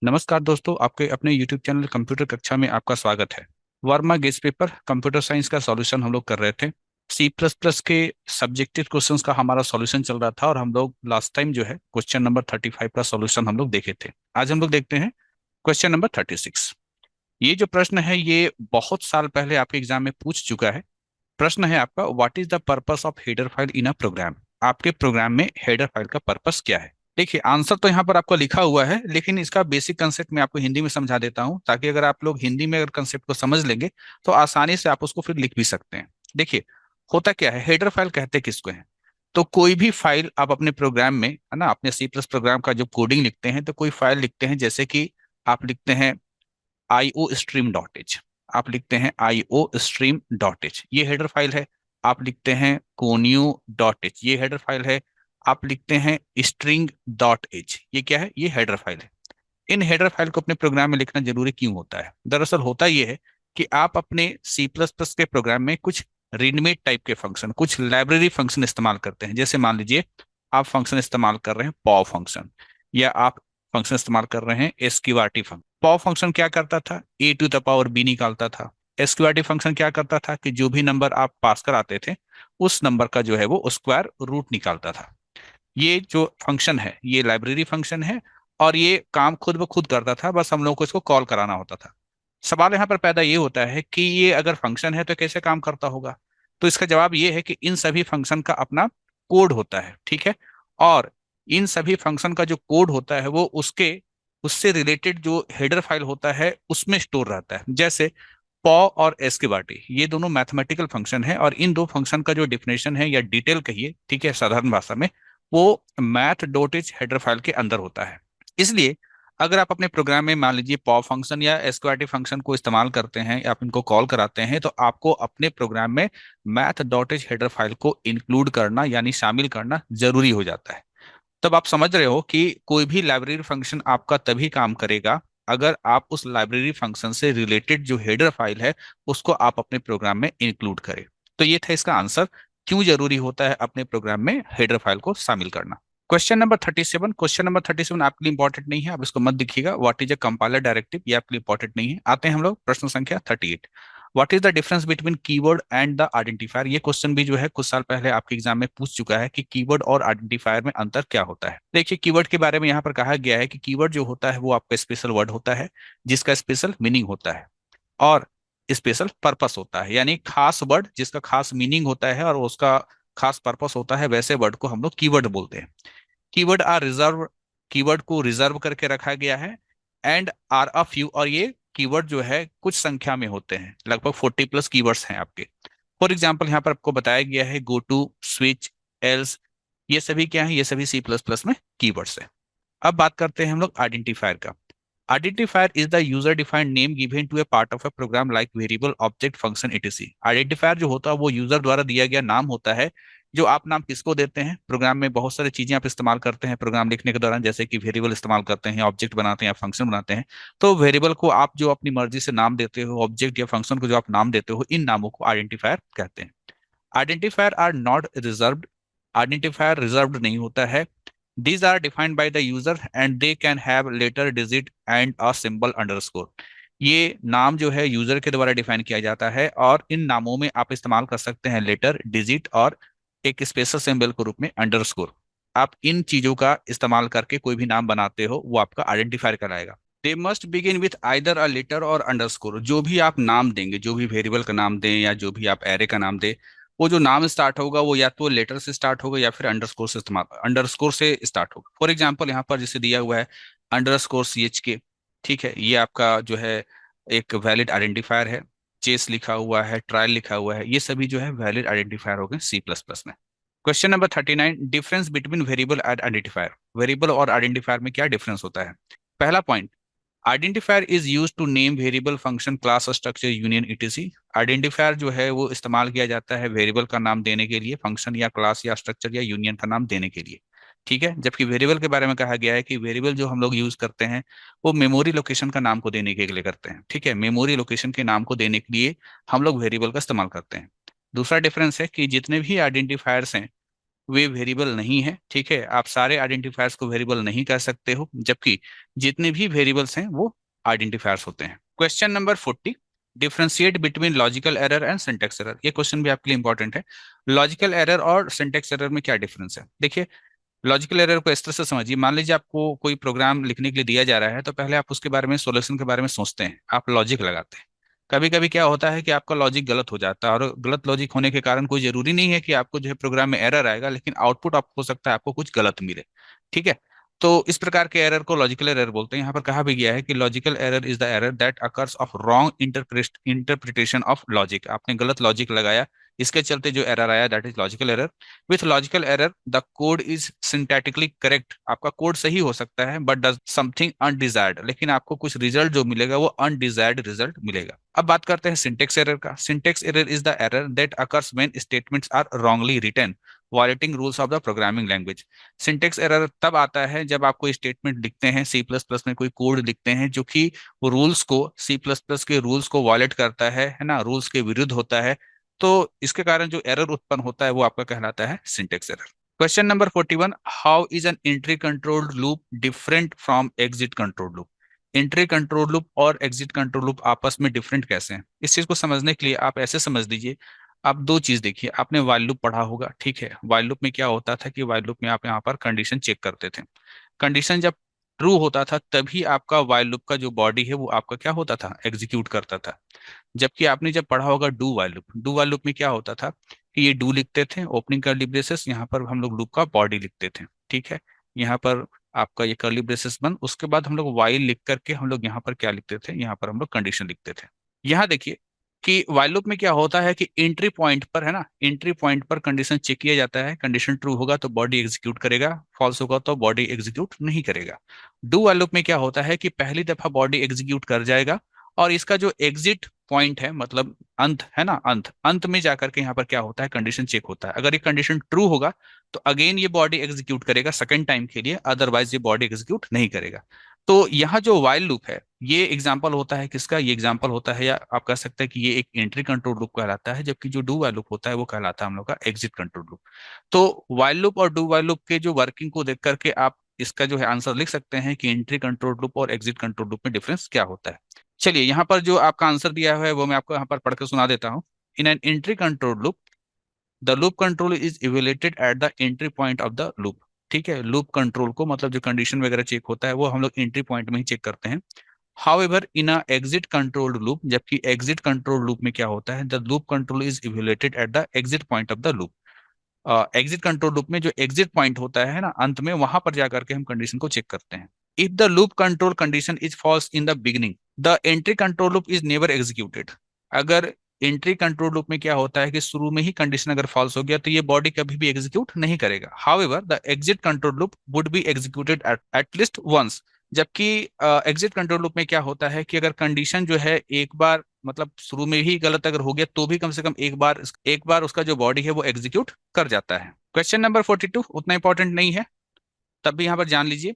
नमस्कार दोस्तों, आपके अपने YouTube चैनल कंप्यूटर कक्षा में आपका स्वागत है। Verma guess paper computer science का सॉल्यूशन हम लोग कर रहे थे। सी प्लस प्लस के सब्जेक्टिव क्वेश्चंस का हमारा सॉल्यूशन चल रहा था और हम लोग लास्ट टाइम जो है क्वेश्चन नंबर 35 का सॉल्यूशन हम लोग देखे थे। आज हम लोग देखते हैं क्वेश्चन नंबर 36। ये जो प्रश्न है ये बहुत साल पहले आपके एग्जाम में पूछ चुका है। प्रश्न है आपका, what is the purpose of header file in a program. आपके प्रोग्राम में हेडर फाइल का पर्पस क्या है। देखिए, आंसर तो यहाँ पर आपको लिखा हुआ है, लेकिन इसका बेसिक कंसेप्ट मैं आपको हिंदी में समझा देता हूँ, ताकि अगर आप लोग हिंदी में अगर कंसेप्ट को समझ लेंगे तो आसानी से आप उसको फिर लिख भी सकते हैं। देखिए, होता क्या है, हेडर फाइल कहते किसको हैं। तो कोई भी फाइल आप अपने प्रोग्राम में, है ना, अपने सी प्लस प्रोग्राम का जो कोडिंग लिखते हैं तो कोई फाइल लिखते हैं, जैसे कि आप लिखते हैं आईओ स्ट्रीम डॉट एच। आप लिखते हैं आईओ स्ट्रीम डॉट एच, ये हेडर फाइल है। आप लिखते हैं कोन्यू डॉट एच, ये हेडर फाइल है। आप लिखते हैं स्ट्रिंग डॉट एच, ये क्या है, ये हेडर फाइल है। इन हेडर फाइल को अपने प्रोग्राम में लिखना जरूरी क्यों होता है? दरअसल होता यह है कि आप अपने सी प्लस प्लस के प्रोग्राम में कुछ रीडमेड टाइप के फंक्शन, कुछ लाइब्रेरी फंक्शन इस्तेमाल करते हैं। जैसे मान लीजिए आप फंक्शन इस्तेमाल कर रहे हैं पॉव फंक्शन, या आप फंक्शन इस्तेमाल कर रहे हैं एसक्यूआरटी फंक्शन। पॉव फंक्शन क्या करता था, ए टू द पावर बी निकालता था। एसक्यूआरटी फंक्शन क्या करता था कि जो भी नंबर आप पास कराते थे उस नंबर का जो है वो स्क्वायर रूट निकालता था। ये जो फंक्शन है ये लाइब्रेरी फंक्शन है, और ये काम खुद ब खुद करता था, बस हम लोग को इसको कॉल कराना होता था। सवाल यहाँ पर पैदा ये होता है कि ये अगर फंक्शन है तो कैसे काम करता होगा। तो इसका जवाब ये है कि इन सभी फंक्शन का अपना कोड होता है, ठीक है। और इन सभी फंक्शन का जो कोड होता है वो उसके उससे रिलेटेड जो हेडर फाइल होता है उसमें स्टोर रहता है। जैसे पॉ और एस के बाटी, ये दोनों मैथमेटिकल फंक्शन है, और इन दो फंक्शन का जो डिफिनेशन है या डिटेल कहिए, ठीक है, साधारण भाषा में, वो math dot H header file के अंदर होता है। इसलिए अगर आप अपने प्रोग्राम में मान लीजिए पॉप फंक्शन या एसक्यूआरटी फंक्शन को इस्तेमाल करते हैं या आप इनको कॉल कराते हैं, तो आपको अपने प्रोग्राम में math dot H header file को इंक्लूड करना यानी शामिल करना जरूरी हो जाता है। तब आप समझ रहे हो कि कोई भी लाइब्रेरी फंक्शन आपका तभी काम करेगा अगर आप उस लाइब्रेरी फंक्शन से रिलेटेड जो हेडर फाइल है उसको आप अपने प्रोग्राम में इंक्लूड करें। तो ये था इसका आंसर, क्यों जरूरी होता है अपने प्रोग्राम में हेडर फाइल को शामिल करना। क्वेश्चन नंबर 37 आपके लिए इंपॉर्टेंट नहीं है, आप इसको मत देखिएगा। What is a compiler directive, ये आपके लिए इंपॉर्टेंट नहीं है। आते हैं हम लोग प्रश्न संख्या 38। What is the difference between keyword and the identifier. ये क्वेश्चन भी जो है कुछ साल पहले आपके एग्जाम में पूछ चुका है कि कीवर्ड और आइडेंटिफायर में अंतर क्या होता है। देखिए, कीवर्ड के बारे में यहाँ पर कहा गया है कि कीवर्ड जो होता है वो आपका स्पेशल वर्ड होता है जिसका स्पेशल मीनिंग होता है, और स्पेशल पर्पस होता है, यानी खास वर्ड जिसका खास मीनिंग होता है और उसका खास पर्पस होता है, वैसे वर्ड को हम लोग कीवर्ड बोलते हैं। कीवर्ड आर रिजर्व, कीवर्ड को रिजर्व करके रखा गया है। एंड आर अ फ्यू, और ये कीवर्ड जो है कुछ संख्या में होते हैं, लगभग 40+ कीवर्ड्स हैं आपके। फॉर एग्जाम्पल यहाँ पर आपको बताया गया है गो टू, स्विच, एल्स, ये सभी क्या है, ये सभी सी प्लस प्लस में कीवर्ड्स है। अब बात करते हैं हम लोग आइडेंटिफायर का। Identifier is the user defined name given to a part of a program like variable, object, function etc। Identifier जो होता है वो यूजर द्वारा दिया गया नाम होता है। जो आप नाम किसको देते हैं, प्रोग्राम में बहुत सारी चीजें आप इस्तेमाल करते हैं प्रोग्राम लिखने के दौरान, जैसे कि वेरिएबल इस्तेमाल करते हैं, ऑब्जेक्ट बनाते हैं या फंक्शन बनाते हैं। तो वेरिएबल को आप जो अपनी मर्जी से नाम देते हो, ऑब्जेक्ट या फंक्शन को जो आप नाम देते हो, इन नामों को आइडेंटिफायर कहते हैं। Identifier are not reserved, identifier reserved नहीं होता है। These are defined by the user and they can have letter, digit and a symbol underscore। ये नाम जो है यूजर के द्वारा डिफाइन किया जाता है, और इन नामों में आप इस्तेमाल कर सकते हैं लेटर, डिजिट और एक स्पेशल सिंबल के रूप में अंडरस्कोर। आप इन चीजों का इस्तेमाल करके कोई भी नाम बनाते हो वो आपका आइडेंटिफायर कहलाएगा। They must begin with either a letter और अंडरस्कोर। जो भी आप नाम देंगे, जो भी वेरिएबल का नाम दें या जो भी आप एरे का नाम दें, वो जो नाम स्टार्ट होगा वो या तो लेटर से स्टार्ट होगा या फिर अंडरस्कोर से स्टार्ट होगा। फॉर एग्जांपल यहाँ पर जिसे दिया हुआ है अंडरस्कोर CHK, ठीक है, ये आपका जो है एक वैलिड आइडेंटिफायर है। चेस लिखा हुआ है, ट्रायल लिखा हुआ है, ये सभी जो है वैलिड आइडेंटिफायर हो गए सी प्लस प्लस में। Question number 39, difference between variable and identifier. Variable और आइडेंटिफायर में क्या डिफरेंस होता है। पहला point, identifier is use to name variable, function, class, structure, union etc। Identifier जो है वो इस्तेमाल किया जाता है वेरिएबल का नाम देने के लिए, फंक्शन या क्लास या स्ट्रक्चर या यूनियन का नाम देने के लिए, ठीक है। जबकि वेरिएबल के बारे में कहा गया है कि वेरिएबल जो हम लोग यूज करते हैं वो मेमोरी लोकेशन का नाम को देने के लिए करते हैं, ठीक है। मेमोरी लोकेशन के नाम को देने के लिए हम लोग वेरिएबल का इस्तेमाल करते हैं। दूसरा डिफरेंस है कि जितने भी आइडेंटिफायर्स हैं वे वेरिएबल नहीं है। ठीक है, आप सारे आइडेंटिफायर्स को वेरिएबल नहीं कह सकते हो, जबकि जितने भी वेरिएबल्स हैं वो आइडेंटिफायर्स होते हैं। Question number 40, differentiate between logical error and syntax error. ये क्वेश्चन भी आपके लिए इंपॉर्टेंट है। लॉजिकल एरर और सिंटेक्स एरर में क्या डिफरेंस है? देखिए, लॉजिकल एरर को इस तरह से समझिए, मान लीजिए आपको कोई प्रोग्राम लिखने के लिए दिया जा रहा है, तो पहले आप उसके बारे में, सॉल्यूशन के बारे में सोचते हैं, आप लॉजिक लगाते हैं। कभी कभी क्या होता है कि आपका लॉजिक गलत हो जाता है, और गलत लॉजिक होने के कारण कोई जरूरी नहीं है कि आपको जो है प्रोग्राम में एरर आएगा, लेकिन आउटपुट आप हो सकता है आपको कुछ गलत मिले। ठीक है, तो इस प्रकार के एरर को लॉजिकल एरर बोलते हैं। यहाँ पर कहा भी गया है कि logical error is the error that occurs of wrong interpretation of logic. आपने गलत लॉजिक लगाया, इसके चलते जो एरर आया, that is logical error. With logical error the code is syntactically correct. आपका कोड सही हो सकता है बट डज समथिंग अनडिजायर्ड, लेकिन आपको कुछ रिजल्ट जो मिलेगा वो अनडिजायर्ड रिजल्ट मिलेगा। अब बात करते हैं सिंटेक्स एरर का। Syntax error is the error that occurs when statements are wrongly written violating rules of the programming language. Syntax error तब आता है जब आप कोई स्टेटमेंट लिखते हैं, सी प्लस प्लस में कोई कोड लिखते हैं जो कि रूल्स को, सी प्लस प्लस के रूल्स को वायलेट करता है ना, रूल्स के विरुद्ध होता है। तो इसके कारण जो एरर उत्पन्न होता है वो आपका कहलाता है syntax error. Question number 41, how is an entry controlled loop different from exit control loop. Entry control loop और एग्जिट कंट्रोल लूप आपस में डिफरेंट कैसे हैं? इस चीज को समझने के लिए आप ऐसे समझ लीजिए, आप दो चीज देखिए। आपने वाइल लूप पढ़ा होगा, ठीक है। वाइल लूप में क्या होता था कि वाइल लूप में आप यहाँ पर कंडीशन चेक करते थे। कंडीशन जब ट्रू होता था तभी आपका वाइल लूप का जो बॉडी है वो आपका क्या होता था, एग्जीक्यूट करता था। जबकि आपने जब पढ़ा होगा do while loop, do while loop में क्या होता था कि ये डू लिखते थे, ओपनिंग कर्ली ब्रेसेस, यहाँ पर हम लोग लूप का बॉडी लिखते थे। ठीक है, यहाँ पर आपका ये कर्ली ब्रेसेस बंद, उसके बाद हम लोग वाइल लिख करके हम लोग यहाँ पर क्या लिखते थे, यहाँ पर हम लोग कंडीशन लिखते थे। यहाँ देखिए कि वाइल लूप में क्या होता है कि एंट्री पॉइंट पर, है ना, एंट्री पॉइंट पर कंडीशन चेक किया जाता है। कंडीशन ट्रू होगा तो बॉडी एग्जीक्यूट करेगा, फॉल्स होगा तो बॉडी एग्जीक्यूट नहीं करेगा। डू वाइल लूप में क्या होता है कि पहली दफा बॉडी एग्जीक्यूट कर जाएगा, और इसका जो एग्जिट पॉइंट है, मतलब अंत है ना, अंत अंत में जाकर के यहाँ पर क्या होता है, कंडीशन चेक होता है। अगर ये कंडीशन ट्रू होगा तो अगेन ये बॉडी एग्जीक्यूट करेगा सेकंड टाइम के लिए, अदरवाइज ये बॉडी एग्जीक्यूट नहीं करेगा। तो यहाँ जो वाइल लूप है ये एग्जाम्पल होता है किसका, ये एग्जाम्पल होता है, या आप कह सकते हैं कि ये एक एंट्री कंट्रोल लूप कहलाता है, जबकि जो डू वाइल लूप होता है वो कहलाता है हम लोग का एग्जिट कंट्रोल लूप। तो वाइल लूप और डू वाइल लूप के जो वर्किंग को देख करके आप इसका जो है आंसर लिख सकते हैं कि एंट्री कंट्रोल लूप और एग्जिट कंट्रोल लूप में डिफरेंस क्या होता है। चलिए, यहाँ पर जो आपका आंसर दिया हुआ है वो मैं आपको यहाँ पर पढ़ के सुना देता हूँ। In an entry control loop the loop control is evaluated at the entry point of the loop. ठीक है, लूप कंट्रोल को मतलब जो कंडीशन वगैरह चेक होता है वो हम लोग एंट्री पॉइंट में ही चेक करते हैं। हाउएवर इन अ एग्जिट कंट्रोल्ड लूप, जबकि एग्जिट कंट्रोल लूप में क्या होता है, the loop control is evaluated at the exit point of the loop. Exit control loop में जो एग्जिट पॉइंट होता है ना, अंत में, वहां पर जाकर के हम कंडीशन को चेक करते हैं। If the loop control condition is falls in the beginning the entry control loop is never executed. अगर एंट्री कंट्रोल लूप में क्या होता है कि शुरू में ही कंडीशन अगर फॉल्स हो गया तो ये बॉडी कभी भी एग्जीक्यूट नहीं करेगा। However the exit control loop would be executed at least once. जबकि एग्जिट कंट्रोल लूप में क्या होता है कि अगर कंडीशन जो है एक बार, मतलब शुरू में ही गलत अगर हो गया तो भी कम से कम एक बार उसका जो बॉडी है वो एग्जीक्यूट कर जाता है। क्वेश्चन नंबर 42 उतना इंपॉर्टेंट नहीं है, तब भी यहाँ पर जान लीजिए।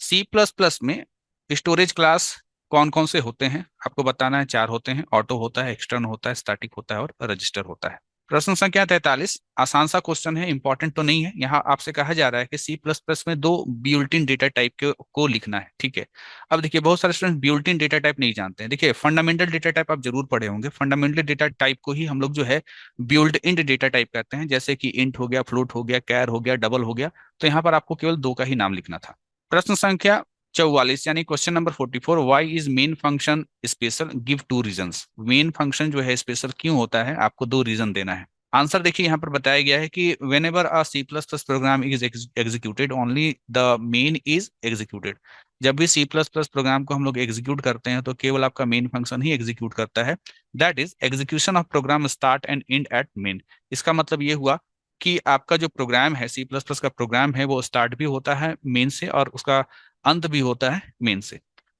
सी प्लस प्लस में स्टोरेज क्लास कौन कौन से होते हैं आपको बताना है। चार होते हैं, ऑटो होता है, एक्सटर्न होता है, स्टैटिक होता है और रजिस्टर होता है। प्रश्न संख्या 43, आसान सा क्वेश्चन है, इंपॉर्टेंट तो नहीं है। यहाँ आपसे कहा जा रहा है कि सी प्लस प्लस में दो बिल्ट-इन डेटा टाइप के को लिखना है। ठीक है, अब देखिए बहुत सारे स्टूडेंट बिल्ट-इन डेटा टाइप नहीं जानते हैं। देखिए, फंडामेंटल डेटा टाइप आप जरूर पढ़े होंगे। फंडामेंटल डेटा टाइप को ही हम लोग जो है बिल्ट इन डेटा टाइप कहते हैं, जैसे कि इंट हो गया, फ्लोट हो गया, कैर हो गया, डबल हो गया। तो यहाँ पर आपको केवल दो का ही नाम लिखना था। प्रश्न संख्या 44 यानी question number 44, why is main function special, give two reasons. Main function जो है स्पेशल क्यों होता है, आपको दो रीजन देना है। आंसर देखिए, यहाँ पर बताया गया है कि whenever a C plus plus program is executed only the main is executed. जब भी सी प्लस प्लस प्रोग्राम को हम लोग एग्जीक्यूट करते हैं तो केवल आपका मेन फंक्शन ही एग्जीक्यूट करता है। That is execution of program start and end at main. इसका मतलब ये हुआ कि आपका जो प्रोग्राम है, सी प्लस प्लस का प्रोग्राम है, वो स्टार्ट भी होता है मेन से और उसका अंत भी होता है मेन से।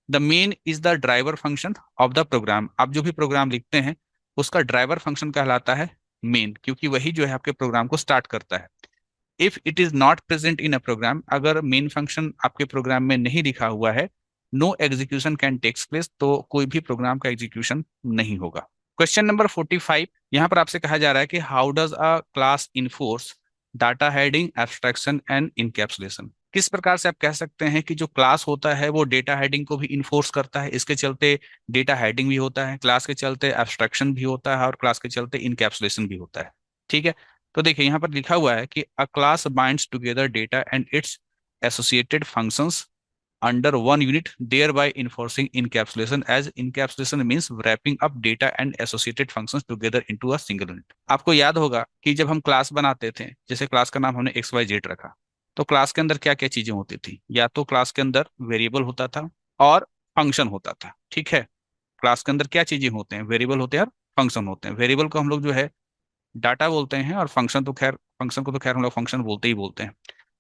The main is the driver function of the program. आप जो भी प्रोग्राम लिखते हैं उसका ड्राइवर फंक्शन कहलाता है मेन, क्योंकि वही जो है आपके प्रोग्राम को स्टार्ट करता है। If it is not present in a program, अगर मेन फंक्शन आपके प्रोग्राम में नहीं लिखा हुआ है, no execution can takes place, तो कोई भी प्रोग्राम का एग्जीक्यूशन नहीं होगा। क्वेश्चन नंबर 45, यहाँ पर आपसे कहा जा रहा है कि how does a class enforce data heading, abstraction and encapsulation. किस प्रकार से आप कह सकते हैं कि जो क्लास होता है वो डेटा हेडिंग को भी इन्फोर्स करता है, इसके चलते डेटा हेडिंग भी होता है, क्लास के चलते एब्स्ट्रैक्शन भी होता है और क्लास के चलते इनकैप्सुलेशन भी होता है। ठीक है, तो देखिए यहाँ पर लिखा हुआ है कि अ class binds together data and it's associated functions under one unit, thereby enforcing encapsulation, as encapsulation means wrapping up data and associated functions together into a single unit। आपको याद होगा कि जब हम क्लास बनाते थे, जैसे क्लास का नाम हमने एक्स वाई जेड रखा, तो क्लास के अंदर क्या क्या चीजें होती थी? या तो क्लास के अंदर वेरिएबल होता था और फंक्शन होता था। ठीक है, क्लास के अंदर क्या चीजें होते हैं? वेरिएबल होते हैं और फंक्शन होते हैं। वेरिएबल को हम लोग जो है डाटा बोलते हैं, और फंक्शन को तो खैर हम लोग फंक्शन बोलते ही बोलते हैं।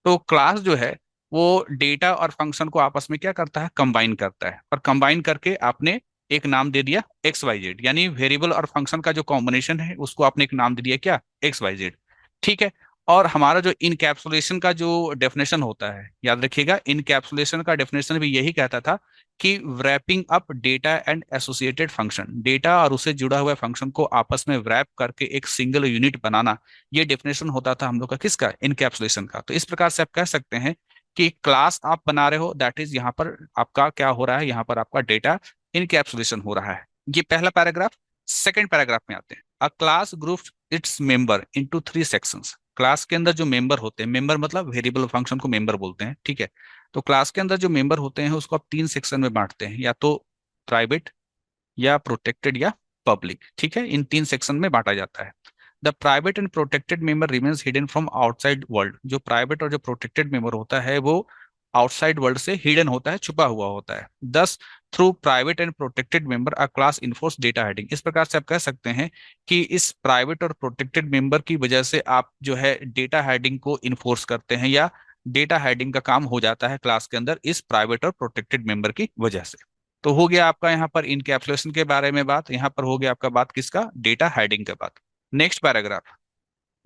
तो क्लास जो है वो डेटा और फंक्शन को आपस में क्या करता है? कंबाइन करता है, और कंबाइन करके आपने एक नाम दे दिया एक्स वाई जेड, यानी वेरिएबल और फंक्शन का जो कॉम्बिनेशन है उसको आपने एक नाम दे दिया क्या? X Y Z. ठीक है, और हमारा जो इनकैप्सुलेशन का जो डेफिनेशन होता है, याद रखिएगा, इनकैप्सुलेशन का डेफिनेशन भी यही कहता था कि wrapping up data and associated function, data और उससे जुड़ा हुआ फंक्शन को आपस में wrap करके एक सिंगल यूनिट बनाना, ये डेफिनेशन होता था हम लोग का किसका? इनकैप्सुलेशन का। तो इस प्रकार से आप कह सकते हैं कि क्लास आप बना रहे हो, दैट इज यहाँ पर आपका क्या हो रहा है? यहाँ पर आपका डेटा इनकैप्सुलेशन हो रहा है। ये पहला पैराग्राफ। सेकेंड पैराग्राफ में आते हैं। अ class group its member into three sections. Class के अंदर जो मेंबर होते हैं, मेंबर मतलब वेरिएबल फंक्शन को मेंबर बोलते हैं। ठीक है, तो क्लास के अंदर जो मेंबर होते हैं उसको आप तीन सेक्शन में बांटते हैं, या तो प्राइवेट, या प्रोटेक्टेड, या पब्लिक। ठीक है, इन तीन सेक्शन में बांटा जाता है। The private and protected member remains hidden from outside world. जो प्राइवेट और जो प्रोटेक्टेड मेंबर होता है वो आउटसाइड वर्ल्ड से हिडन होता है, छुपा हुआ होता है। दस, through private and protected member a class enforce data heading. इस प्रकार से आप कह सकते हैं कि इस प्राइवेट और प्रोटेक्टेड मेंबर की वजह से आप जो है डेटा हेडिंग को इन्फोर्स करते हैं, या डेटा हेडिंग का काम हो जाता है क्लास के अंदर इस प्राइवेट और प्रोटेक्टेड मेंबर की वजह से। तो हो गया आपका यहाँ पर इनकैप्सुलेशन के बारे में बात, यहाँ पर हो गया आपका बात किसका? डेटा हेडिंग का बात। Next paragraph.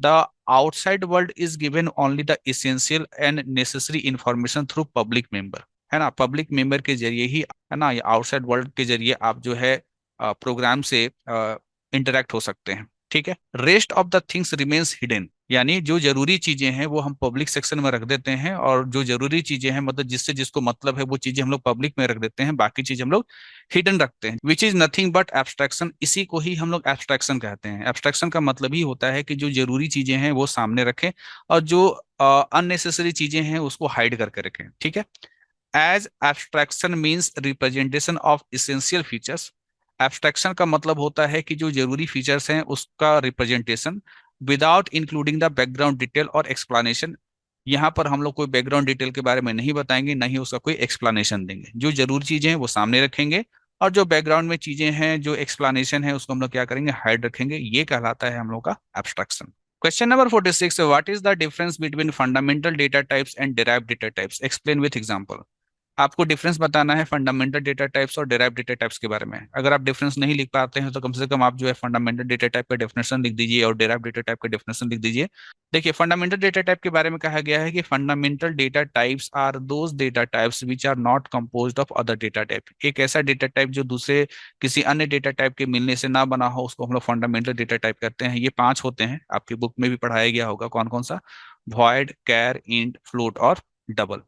The outside world is given only the essential and necessary information through public member. है ना, पब्लिक मेंबर के जरिए ही, है ना, ये आउटसाइड वर्ल्ड के जरिए आप जो है प्रोग्राम से इंटरेक्ट हो सकते हैं। ठीक है, rest of the things remains hidden, यानी जो जरूरी चीजें हैं वो हम पब्लिक सेक्शन में रख देते हैं, और जो जरूरी चीजें हैं मतलब जिससे जिसको मतलब है वो चीजें हम लोग पब्लिक में रख देते हैं, बाकी चीजें हम लोग हिडन रखते हैं। Which is nothing but abstraction. इसी को ही हम लोग एब्स्ट्रैक्शन कहते हैं। एब्स्ट्रैक्शन का मतलब ही होता है कि जो जरूरी चीजें हैं वो सामने रखें, और जो अननेसेसरी चीजें हैं उसको हाइड करके रखें। ठीक है, as abstraction means representation of essential features. Abstraction का मतलब होता है कि जो जरूरी फीचर्स हैं उसका representation, without including the background detail और एक्सप्लेनेशन। यहाँ पर हम लोग कोई बैकग्राउंड डिटेल के बारे में नहीं बताएंगे, ना ही उसका कोई एक्सप्लेनेशन देंगे। जो जरूरी चीजें हैं वो सामने रखेंगे, और जो बैकग्राउंड में चीजें हैं, जो एक्सप्लेनेशन है, उसको हम लोग क्या करेंगे? हाइड रखेंगे। ये कहलाता है हम लोग का abstraction. Question number 46, what is the difference between fundamental data types and derived data types? Explain with example. आपको डिफरेंस बताना है फंडामेंटल डेटा टाइप्स और डेराइव डेटा टाइप्स के बारे में। अगर आप डिफरेंस नहीं लिख पाते हैं तो कम से कम आप जो है फंडामेंटल डेटा टाइप का डेफिनेशन लिख दीजिए और डेराइव डेटा टाइप का डेफिनेशन लिख दीजिए। देखिए, फंडामेंटल डेटा टाइप के बारे में कहा गया है कि fundamental data types are those data types which are not composed of other data type. एक ऐसा डेटा टाइप जो दूसरे किसी अन्य डेटा टाइप के मिलने से ना बना हो, उसको हम लोग फंडामेंटल डेटा टाइप कहते हैं। ये पांच होते हैं, आपकी बुक में भी पढ़ाया गया होगा कौन कौन सा: वॉइड, कैर, इंट, फ्लोट और डबल।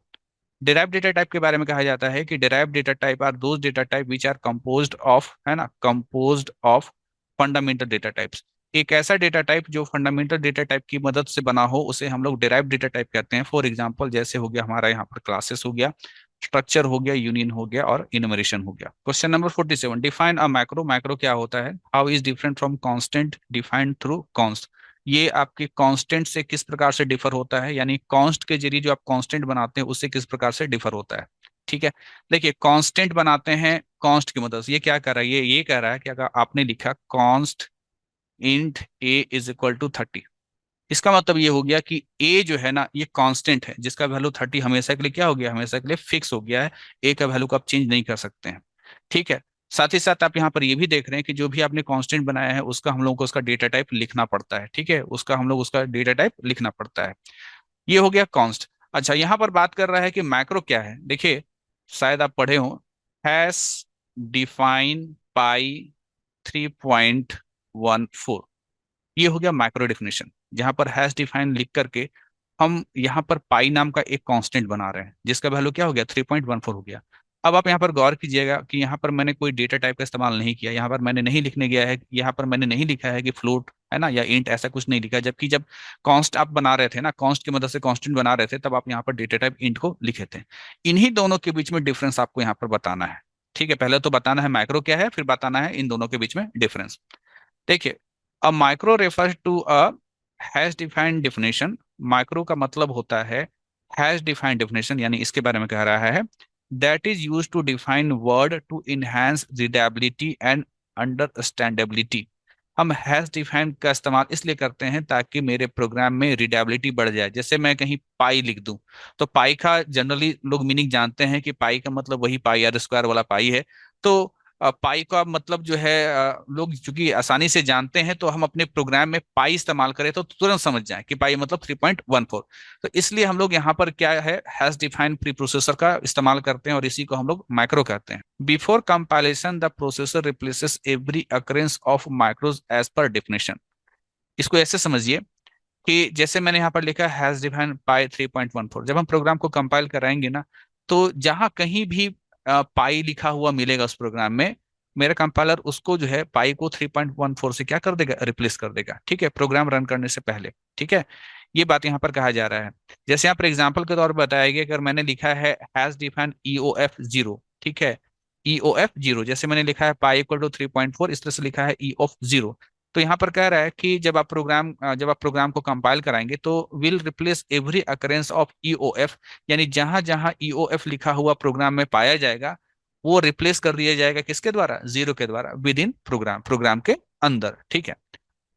डिराइव डेटा टाइप के बारे में कहा जाता है कि derive data type are those data type which are composed of, है ना, composed of fundamental data types. एक ऐसा डेटा टाइप जो फंडामेंटल डेटा टाइप की मदद से बना हो उसे हम लोग डिराइव डेटा टाइप कहते हैं। फॉर एग्जांपल, जैसे हो गया हमारा यहाँ पर क्लासेस हो गया, स्ट्रक्चर हो गया, यूनियन हो गया और इनुमरेशन हो गया। Question number 47, define a macro. Macro क्या होता है? How is different from constant defined through const. ये आपके कांस्टेंट से किस प्रकार से डिफर होता है, यानी कांस्ट के जरिए जो आप कांस्टेंट बनाते हैं उससे किस प्रकार से डिफर होता है। ठीक है, देखिए, कांस्टेंट बनाते हैं कांस्ट की मदद से। ये क्या कर रहा है? ये कह रहा है कि अगर आपने लिखा const int A is equal to 30, इसका मतलब ये हो गया कि ए जो है ना ये कांस्टेंट है, जिसका वैल्यू 30 हमेशा के लिए क्या हो गया? हमेशा के लिए फिक्स हो गया है। ए का वैल्यू को आप चेंज नहीं कर सकते हैं। ठीक है, साथ ही साथ आप यहाँ पर ये भी देख रहे हैं कि जो भी आपने कांस्टेंट बनाया है उसका हम लोग को उसका डेटा टाइप लिखना पड़ता है। ठीक है, उसका हम लोग उसका डेटा टाइप लिखना पड़ता है। ये हो गया कॉन्स्ट। अच्छा, यहाँ पर बात कर रहा है कि मैक्रो क्या है। देखिए, शायद आप पढ़े हो, हैश डिफाइन पाई 3.14, ये हो गया मैक्रो डेफिनेशन। जहां पर हैश डिफाइन लिख करके हम यहाँ पर पाई नाम का एक कांस्टेंट बना रहे हैं, जिसका वैल्यू क्या हो गया, 3.14 हो गया। अब आप यहाँ पर गौर कीजिएगा कि यहाँ पर मैंने कोई डेटा टाइप का इस्तेमाल नहीं किया, यहाँ पर मैंने नहीं लिखने गया है, यहाँ पर मैंने नहीं लिखा है कि फ्लोट है ना या इंट, ऐसा कुछ नहीं लिखा। जबकि जब कॉन्स्ट आप बना रहे थे ना, कॉन्स्ट की मदद से कांस्टेंट बना रहे थे, तब आप यहाँ पर डेटा टाइप इंट को लिखे थे। इन्हीं दोनों के बीच में डिफरेंस आपको यहाँ पर बताना है। ठीक है, पहले तो बताना है माइक्रो क्या है, फिर बताना है इन दोनों के बीच में डिफरेंस। देखिए, a micro refers to a hash defined definition. Micro का मतलब होता है हैश डिफाइंड डेफिनेशन, यानी इसके बारे में कह रहा है that is use to define word to enhance readability and understandability. हम हैश डिफाइन का इस्तेमाल इसलिए करते हैं ताकि मेरे प्रोग्राम में रीडेबिलिटी बढ़ जाए। जैसे मैं कहीं पाई लिख दूं, तो पाई का जनरली लोग मीनिंग जानते हैं कि पाई का मतलब वही पाई आर स्क्वायर वाला पाई है। तो पाई का मतलब जो है लोग चूंकि आसानी से जानते हैं, तो हम अपने प्रोग्राम में पाई इस्तेमाल करें तो तुरंत समझ जाएं कि पाई मतलब 3.14। तो इसलिए हम लोग यहाँ पर क्या है, हैश डिफाइन प्री प्रोसेसर का इस्तेमाल करते हैं और इसी को हम लोग माइक्रो कहते हैं। Before compilation the processor replaces every occurrence of micros as per definition. इसको ऐसे समझिए कि जैसे मैंने यहाँ पर लिखा है हैश डिफाइन पाई 3.14, जब हम प्रोग्राम को कंपाइल कराएंगे ना, तो जहां कहीं भी पाई लिखा हुआ मिलेगा उस प्रोग्राम में, मेरा कंपाइलर उसको जो है पाई को 3.14 से क्या कर देगा, रिप्लेस कर देगा। ठीक है, प्रोग्राम रन करने से पहले। ठीक है, ये बात यहाँ पर कहा जा रहा है। जैसे यहाँ पर एग्जाम्पल के तौर पर बताया गया, अगर मैंने लिखा है हैश डिफाइन EOF 0, ठीक है, EOF 0, जैसे मैंने लिखा है पाई इक्वल टू 3.4, इस तरह से लिखा है EOF 0। तो यहाँ पर कह रहा है कि जब आप प्रोग्राम को कंपाइल कराएंगे तो will replace every occurrence of EOF, यानी जहां जहां EOF लिखा हुआ प्रोग्राम में पाया जाएगा, वो रिप्लेस कर दिया जाएगा किसके द्वारा, 0 के द्वारा, विद इन प्रोग्राम के अंदर। ठीक है।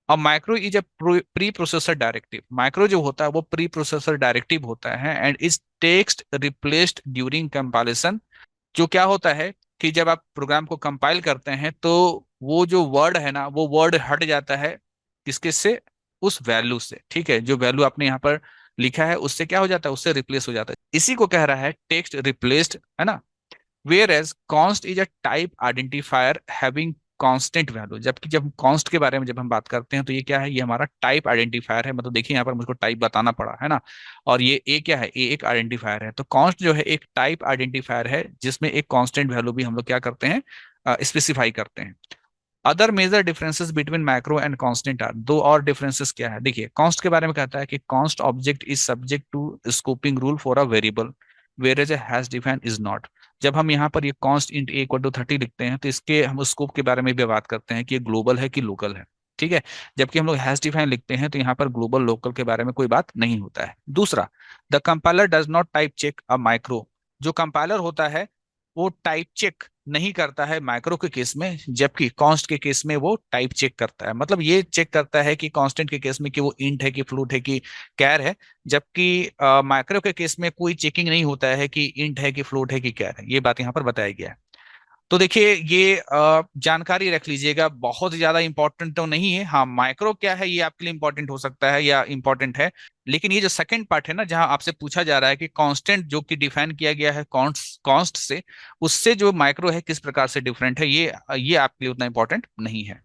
अब micro is a pre processor directive. Micro जो होता है वो प्री प्रोसेसर डायरेक्टिव होता है and is text replaced during compilation. जो क्या होता है कि जब आप प्रोग्राम को कंपाइल करते हैं तो वो जो वर्ड है ना, वो वर्ड हट जाता है किसके से, उस वैल्यू से। ठीक है, जो वैल्यू आपने यहाँ पर लिखा है उससे क्या हो जाता है, उससे रिप्लेस हो जाता है। इसी को कह रहा है टेक्स्ट रिप्लेस्ड, है ना। Whereas const is a type identifier having constant value. जबकि जब कॉन्स्ट के बारे में जब हम बात करते हैं तो ये क्या है, ये हमारा टाइप आइडेंटिफायर है। मतलब देखिए यहाँ पर मुझको टाइप बताना पड़ा है ना, और ये ए क्या है, ए एक आइडेंटिफायर है। तो कॉन्स्ट जो है एक टाइप आइडेंटिफायर है जिसमें एक कांस्टेंट वैल्यू भी हम लोग क्या करते हैं, स्पेसिफाई करते हैं। Other major differences between macro and constant are. दो और डिफरेंसेस क्या है, देखिए कांस्ट के बारे में कहता है कि const object is subject to scoping rule for a variable, whereas a hash define is not. जब हम यहाँ पर ये const int A equal to 30 लिखते हैं तो इसके हम स्कोप के बारे में भी बात करते हैं कि ये ग्लोबल है कि लोकल है। ठीक है, जबकि हम लोग हैश डिफाइन लिखते हैं तो यहाँ पर ग्लोबल लोकल के बारे में कोई बात नहीं होता है। दूसरा, the compiler does not type check a micro. जो कंपाइलर होता है वो टाइप चेक नहीं करता है माइक्रो के केस में, जबकि कांस्ट के केस में वो टाइप चेक करता है। मतलब ये चेक करता है कि कांस्टेंट के केस में कि वो इंट है कि फ्लोट है कि कैर है, जबकि माइक्रो के केस में कोई चेकिंग नहीं होता है कि इंट है कि फ्लोट है कि कैर है। ये बात यहाँ पर बताया गया है। तो देखिए ये जानकारी रख लीजिएगा, बहुत ज्यादा इंपॉर्टेंट तो नहीं है। हाँ, माइक्रो क्या है ये आपके लिए इंपॉर्टेंट हो सकता है या इंपॉर्टेंट है, लेकिन ये जो सेकंड पार्ट है ना, जहां आपसे पूछा जा रहा है कि कांस्टेंट जो कि डिफाइन किया गया है कॉन्स्ट से, उससे जो माइक्रो है किस प्रकार से डिफरेंट है, ये आपके लिए उतना इंपॉर्टेंट नहीं है।